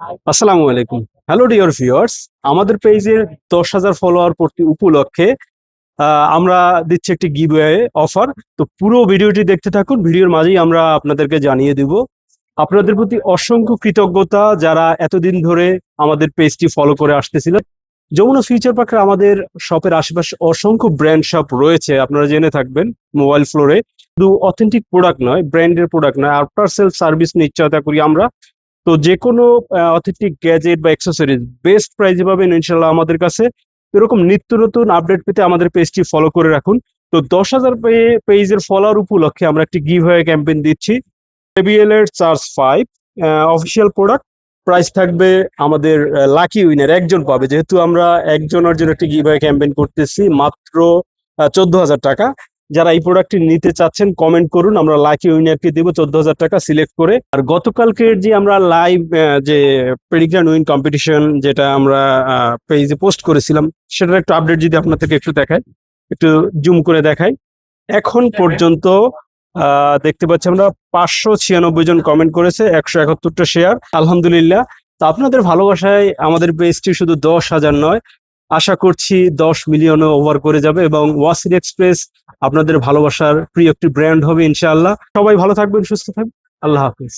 আসসালামু আলাইকুম। Hello dear viewers, আমাদের পেজে 10,000 ফলোয়ার প্রতি উপলক্ষে আমরা দিচ্ছি একটি গিভওয়ে অফার। তো পুরো ভিডিওটি দেখতে থাকুন, ভিডিওর মাঝেই আমরা আপনাদেরকে জানিয়ে দিব। আপনাদের প্রতি অসংখ্য কৃতজ্ঞতা যারা এতদিন ধরে আমাদের পেজটি ফলো করে আসতেছিলেন। যমুনা ফিউচার পার্কের আমাদের শপের আশেপাশে অসংখ্য ব্র্যান্ড শপ রয়েছে, আপনারা জেনে থাকবেন। মোবাইল ফ্লোরে শুধু অথেন্টিক প্রোডাক্ট নয়, ব্র্যান্ডের প্রোডাক্ট নয়, আফটার সেল সার্ভিস নিশ্চয়তা করি আমরা। তো যে কোনো অথেন্টিক গ্যাজেট বা অ্যাক্সেসরিজ বেস্ট প্রাইসে পাবেন ইনশাল্লাহ আমাদের কাছে। এরকম নিত্য নতুন আপডেট পেতে আমাদের পেজটি ফলো করে রাখুন। তো 10,000 পেজের ফলোয়ার উপলক্ষে আমরা একটি গিভ অ্যাওয়ে ক্যাম্পেইন দিচ্ছি। JBL এর চার্জ 5 অফিসিয়াল প্রোডাক্ট, প্রাইস থাকবে আমাদের লাকি উইনার একজন পাবে, যেহেতু আমরা একজনের জন্য একটি গিভ অ্যাওয়ে ক্যাম্পেইন করতেছি, মাত্র 14,000 টাকা। যারা এই প্রোডাক্টটি নিতে চাচ্ছেন কমেন্ট করুন, আমরা লাকি উইনারকে দিব 14,000 টাকা সিলেক্ট করে। আর গতকালকের যে আমরা লাইভ যে প্রেডিকশন উইন কম্পিটিশন যেটা আমরা পেজে পোস্ট করেছিলাম, সেটার একটু আপডেট যদি আপনাদেরকে একটু দেখাই, একটু জুম করে দেখাই। এখন পর্যন্ত দেখতে পাচ্ছি আমরা 596 জন কমেন্ট করেছে, 171টা শেয়ার, আলহামদুলিল্লাহ। তো আপনাদের ভালোবাসায় আমাদের পেজটি শুধু 10,000 নয়, আশা করছি 10 মিলিয়নও ওভার করে যাবে এবং ওয়াসির এক্সপ্রেস আপনাদের ভালোবাসার প্রিয় একটি ব্র্যান্ড হবে ইনশাআল্লাহ। সবাই ভালো থাকবেন, সুস্থ থাকবেন, আল্লাহ হাফিজ।